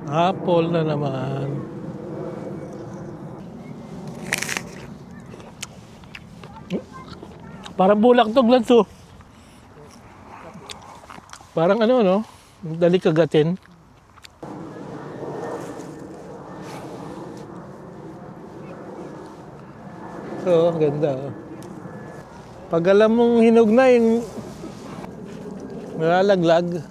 Apple na naman. Parang bulak to, Glads, oh. Parang ano, no? Dali kagatin. So, ganda. Pag alam mong hinog na, yung nalalaglag.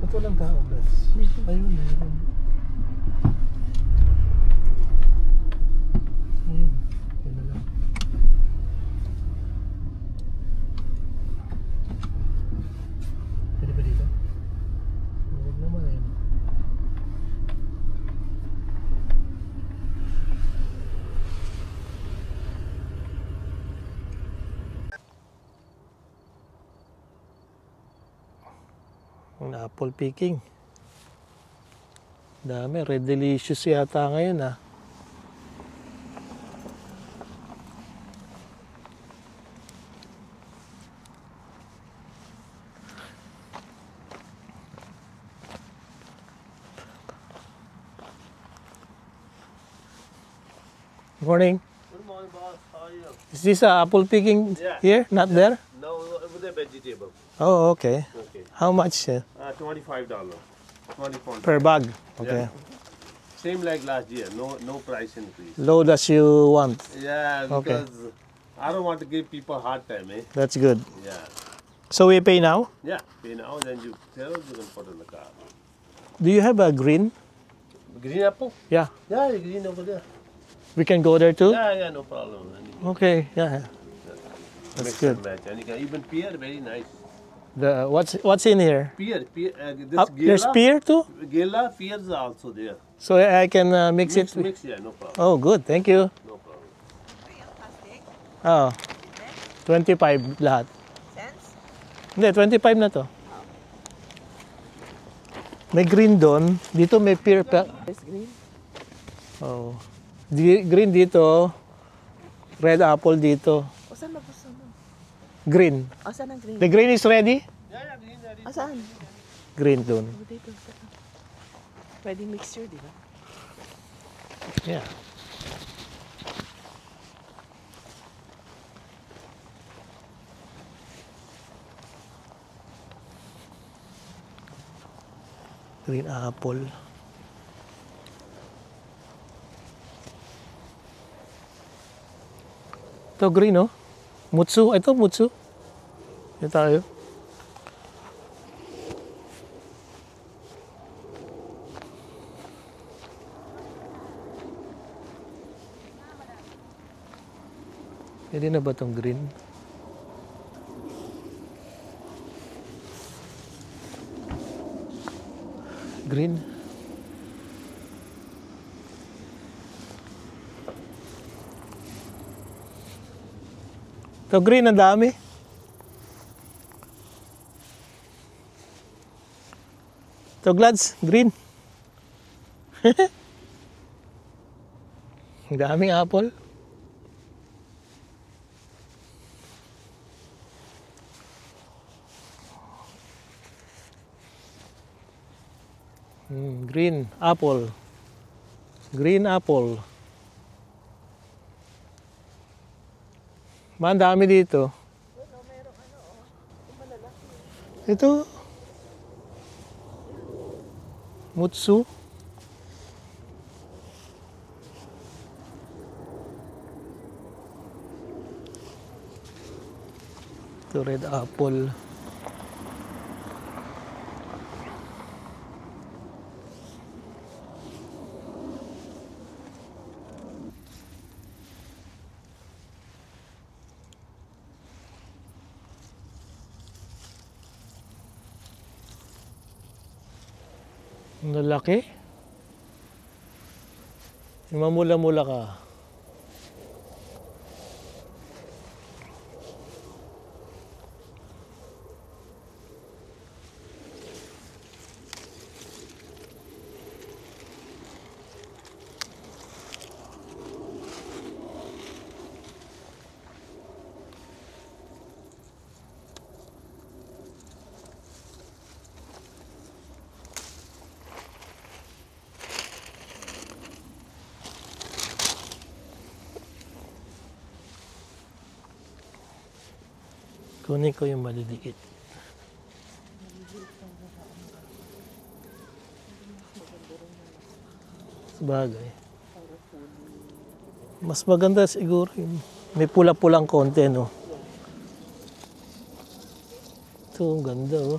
Ito lang tao, Glads. Ayun, meron. Ayun. Yun na lang. Pwede ba dito? Huwag naman ayun. Ang apple picking. Dami. Red Delicious yata ngayon, ah. Good morning. Good morning, boss. How are you? Is this apple picking here? Not there? No, with the vegetable. Oh, okay. Okay. How much? $25. 20 Per bag. Okay. Yeah. Same like last year. No price increase. Load as you want. Yeah, Okay. because I don't want to give people a hard time, eh? That's good. Yeah. So we pay now? Yeah. Pay now, then you tell you can put in the car. Do you have a green? Green apple? Yeah. Yeah, the green over there. We can go there too? Yeah, no problem. And you can Okay, yeah. That's mix good. and match. And you can even pear, very nice. The what's in here? Pear, this There's Gela. pear too? Gela, pears are also there. So I can mix it? Mix, yeah, no problem. Oh, good. Thank you. No problem. Oh, 25 lahat. Cents? Hindi, 25 na to. May green doon. Dito may pear pa. There's green. Oh. Green dito. Red apple dito. O, saan ba gusto mo? Green. O, saan ang green? The green is ready? Yeah, green, ready. O, saan? Green doon. O, dito. Pwede mixture, di ba? Yeah. Green apple. Ito green, oh. Mutsu. Ito, mutsu. Ito tayo. Pwede na ba itong green? Green. Ito green, ang dami. Ito glads, green. Ang daming apple. Green apple. Green apple. Man, dami dito. Ito. Mutsu. Ito red apple. Ang lalaki. Mamula-mula ka. Kunin ko yung maliliit. Sabagay. Mas maganda siguro yung may pula-pulang konti, no? Ito, ang ganda, oh.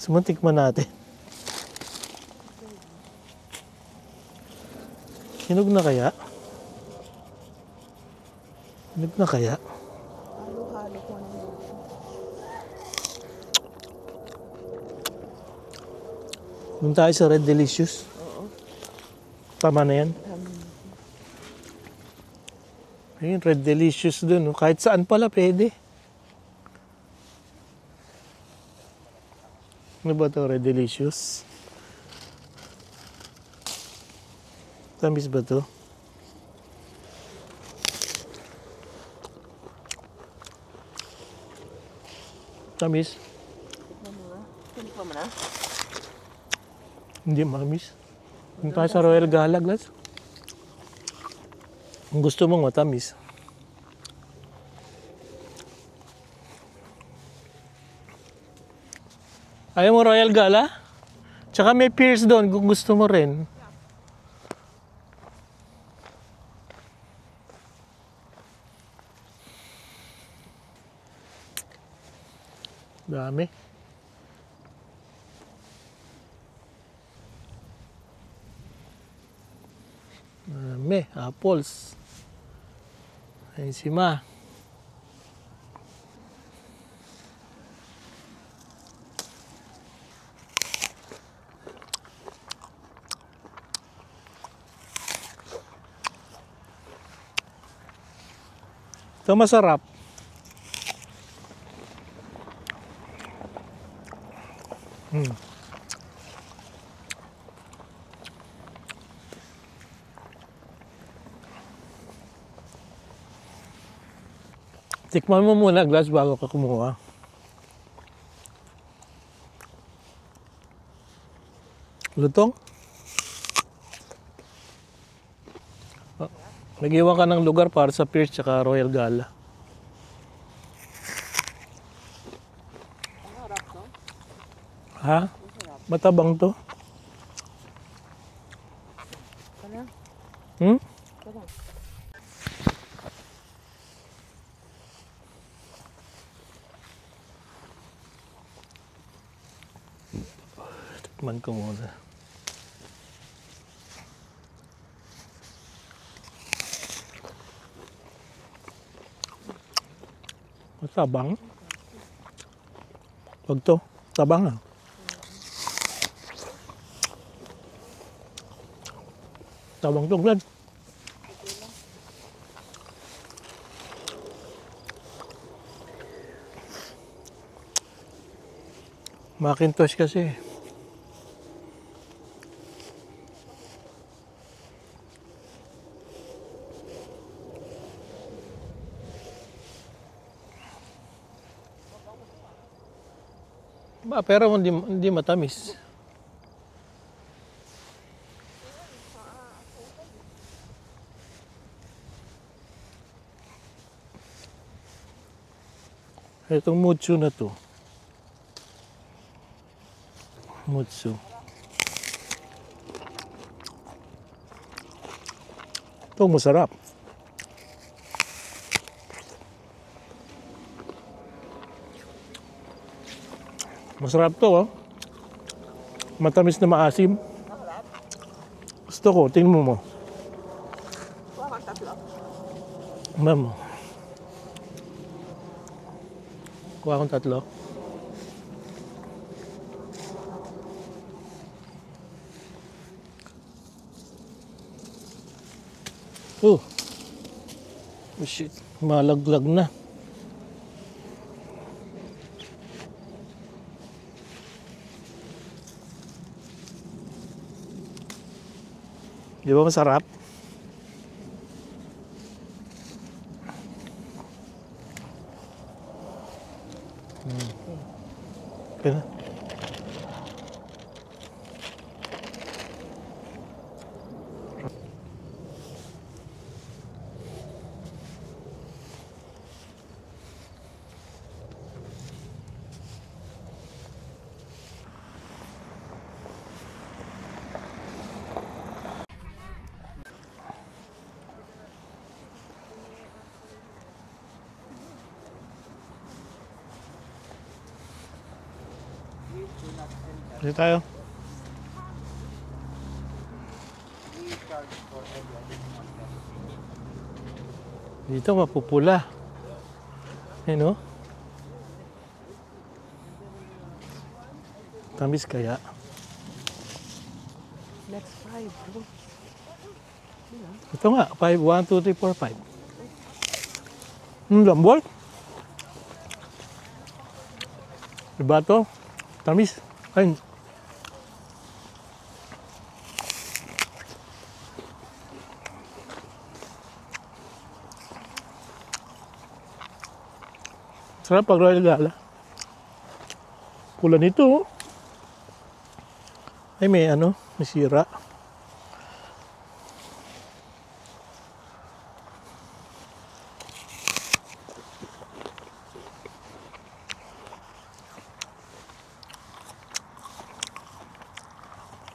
Sumuntikman natin. Hinog na kaya? Hinog na kaya? Halo-halo ko ng luto. Doon tayo sa Red Delicious. Oo. Tama na yan. Ayun, Red Delicious dun. Kahit saan pala pwede. Ano ba ito, Red Delicious? Tamis ba ito? Tamis? Tikman mo na. Tikman mo na. Hindi mamis. Kung tayo sa Royal Gala, Glads. Kung gusto mong matamis. Ayaw mo Royal Gala? Tsaka may Pierce doon kung gusto mo rin. Dami. Dami. Apples. Ayun si Ma. Ito masarap. Tikman mo muna, Glads, bago ka kumuha. Lutong? Oh, nag-iwan ka ng lugar para sa Pierce tsaka Royal Gala. Masarap to? Ha? Matabang to? Ano? Hmm? Ano? Tikman ko muna. Matabang? Pag to, tabang ah. tawang tuglad. Macintosh kasi. Pero hindi matamis. Itong mutsu na to. Mutsu. Ito masarap. Masarap to, oh. Matamis na maasim. Gusto ko, tingnan mo. Kuha kang tatlo. Ma'am. Kuha akong tatlo. Oh. Oh shit. Malaglag na. Di ba masarap? Okay na. Dito tayo. Dito mapupula. Ano? Tamis kaya? Next 5, bro. Ito nga, 5, 1, 2, 3, 4, 5. Lambol. Diba to? Tamis. Ay. Sarap pag Royal Gala. Pula nito. Ay may ano, may sira.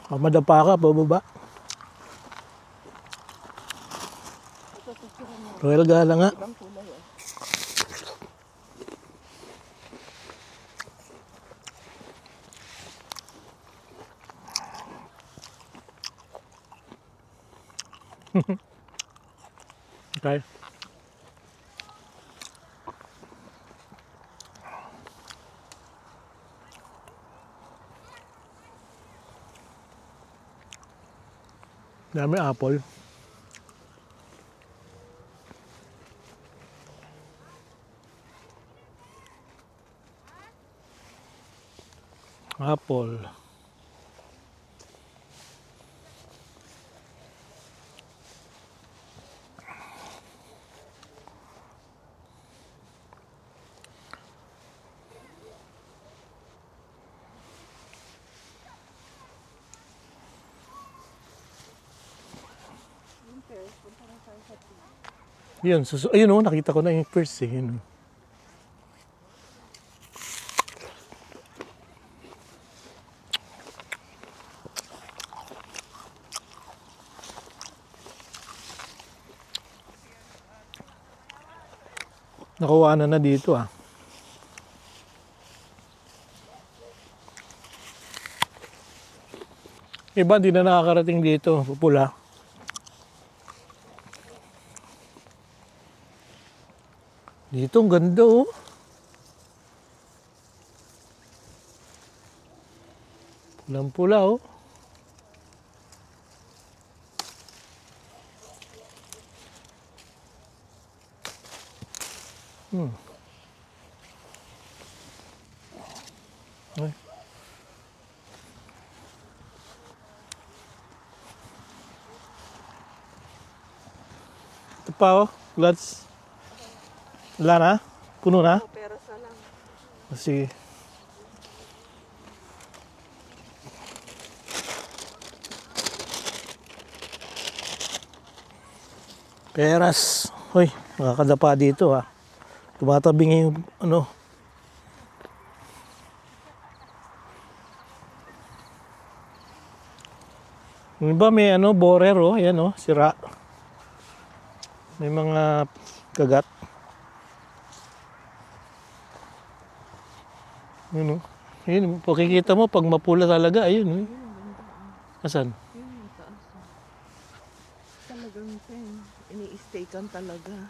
Madapa ka, bababa. Royal Gala nga. Ibang kulay, oh. Okay. Dami apple. Apple. Yun, ayun o, nakita ko na yung first eh. Yun. Nakuha na dito ah. Iba hindi na nakakarating dito, pupula. Dito ang ganda oh. Pulang-pula oh. Ito pa oh, gloves. Wala na? Puno na? Pero sa lang. Sige. Peras. Hoy, makakadapa dito ha. Tumatabing yung ano. Yung iba may ano, borer oh. Ayan oh, sira. May mga kagat. Yun oh. Yun, pakikita mo pag mapula talaga. Ayun oh. Asan? Talagang ini-stay kan talaga.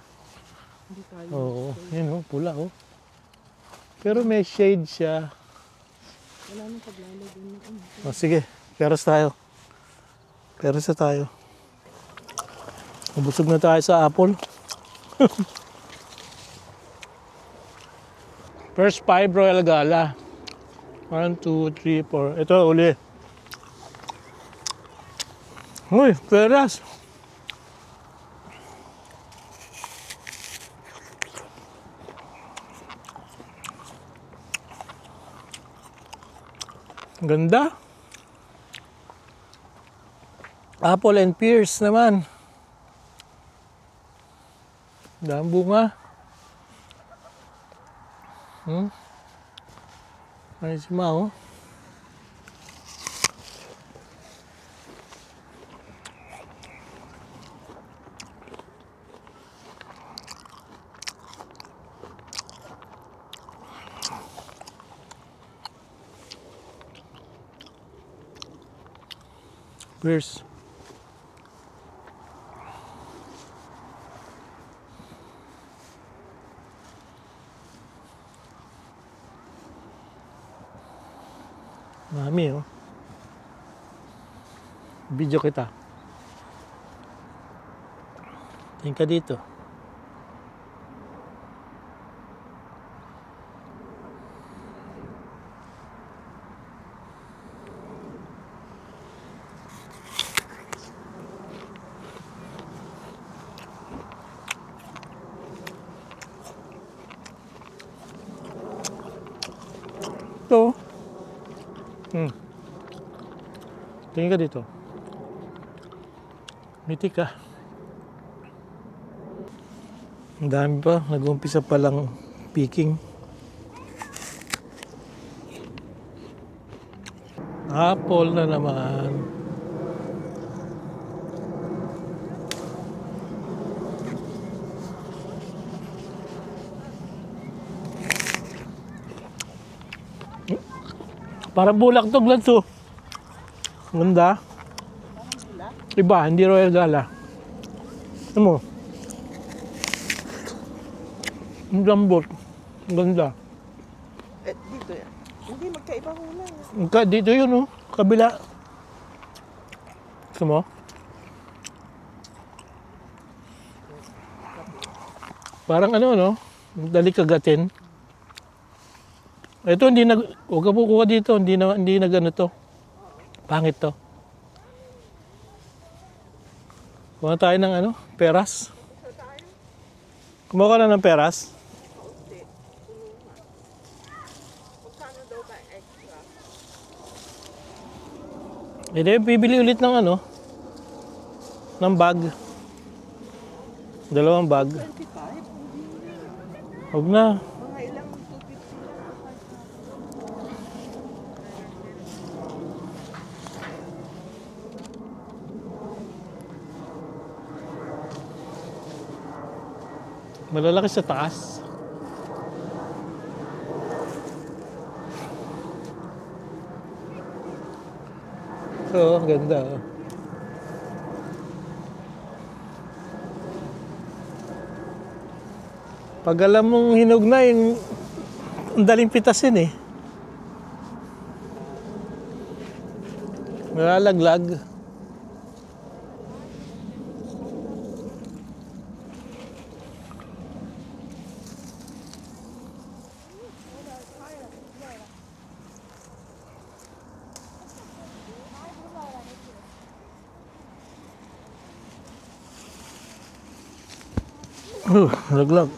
Hindi tayo. Oo, yun oh, pula oh. Pero may shade siya. Wala nang paglalagay ng ano. Oh, sige, peras tayo. Peras na tayo. Busog na tayo sa apple. First 5 Royal Gala. 1, 2, 3, 4. Ito, uli. Uy, peras. Ganda. Apple and pears naman. Dahang bunga. Ay, si Mao. Pears. Mami oh. Video kita. Tingin ka dito. Ito. Tingin ka dito. Miti ka. Ang dami pa. Nag-umpisa pa lang picking. Apple na naman. Parang bulak to, Glad to. Ganda. Iba, hindi Royal Gala. Ano mo? Ang lambot. Ang ganda. Dito yan. Hindi, magkaiba kulay. Dito yun, oh. Kabila. Gusto mo? Parang ano, no? Dali kagatin. Ito, hindi nag... Huwag ka pukuha dito. Hindi na gano to. Pangit to. Kuha tayo ng ano? Peras. Kumuha ka na ng peras? Magkano daw ba extra? Hindi, bibili ulit ng ano? Ng bag. Dalawang bag. 25? Huwag na. Mga ilang 250 lang. Malalaki sa taas. Oo, ang ganda. Oh. Pag alam mong hinog na, yung ang daling pitasin eh. Malalaglag. Laglag.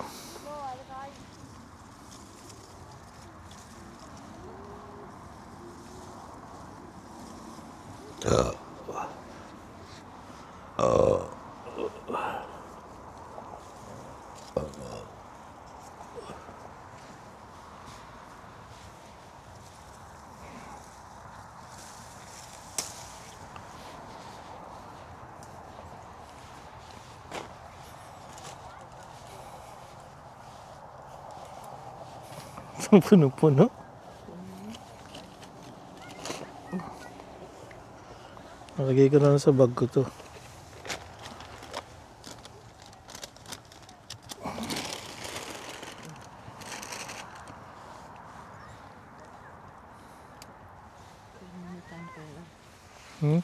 Puno-puno. Nalagay ko na lang sa bag ko to. Hmm?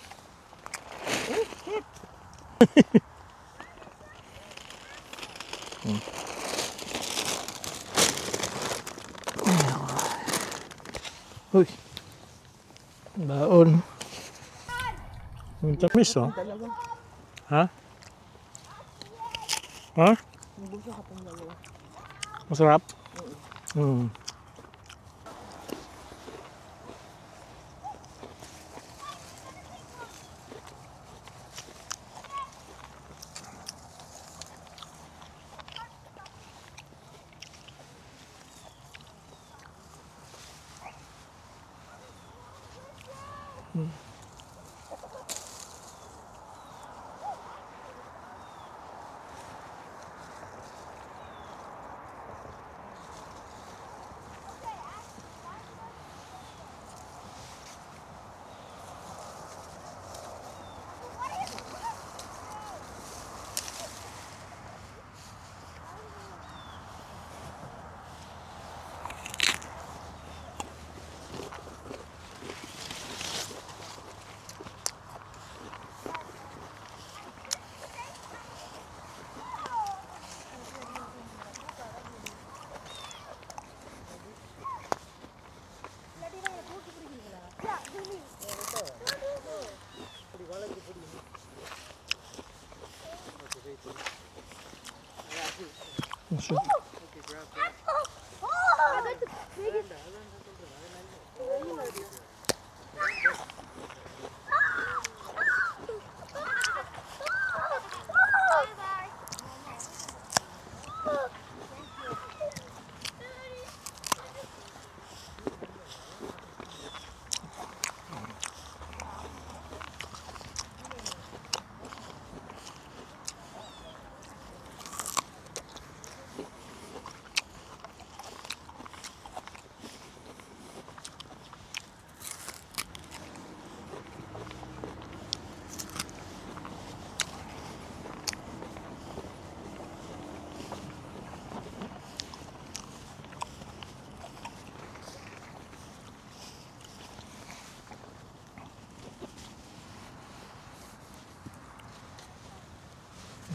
Uy. Baon. Ang tamis, oh. Dalawa. Ha? Ha? Nagbuso ka pang dalawa. Masarap? Hmm.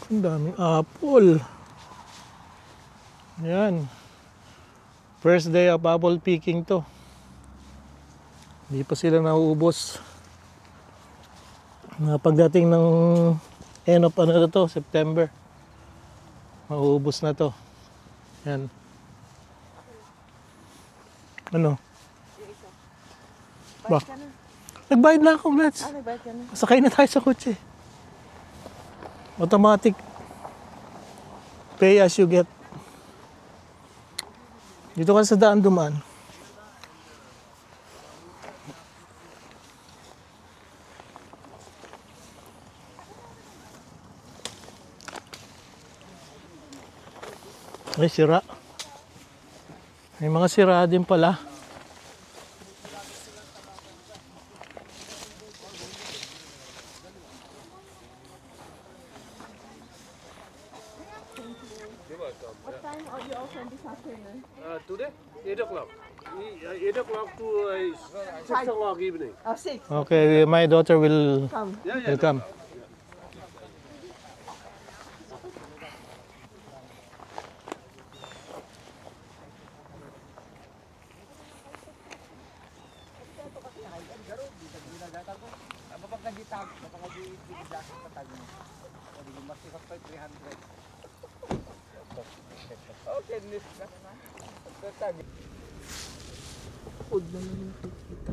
Ang daming apple. Yan. First day of apple picking to. Hindi pa sila nauubos. Pagdating ng end of ano na to, September. Mauubos na to. Yan. Ano? Ba? Nagbayad na ako, Glats. Nagbayad ka na. Sakay na tayo sa kotse. Automatic pay as you get. Dito ka sa daan dumaan. Ay, sira. May mga sira din pala. What time are you open this afternoon? Today, 8 o'clock. 8 o'clock to 6 o'clock evening. 6. Okay, my daughter will Come. will come. Food naman yung kita.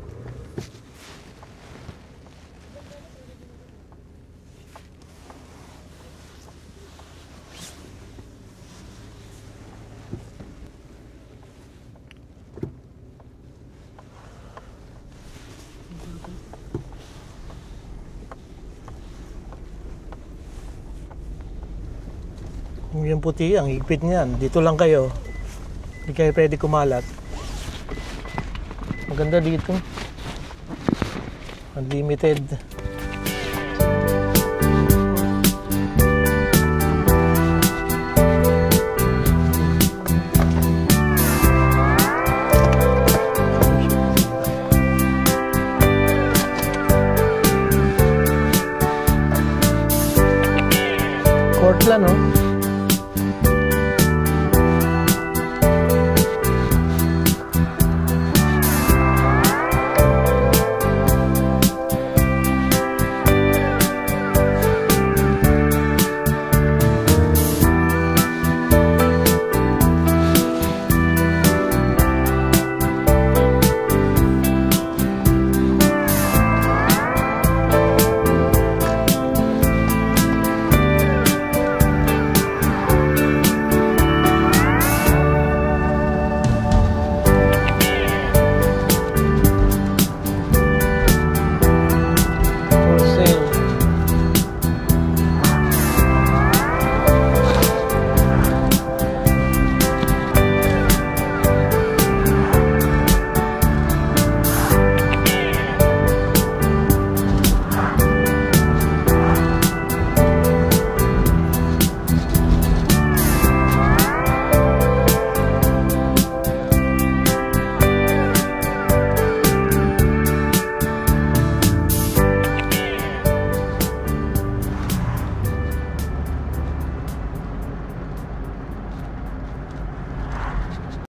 Yung puti, ang higpit niyan. Dito lang kayo. Hindi kayo pwede kumalat. Maganda dito. Unlimited. Court lang, no?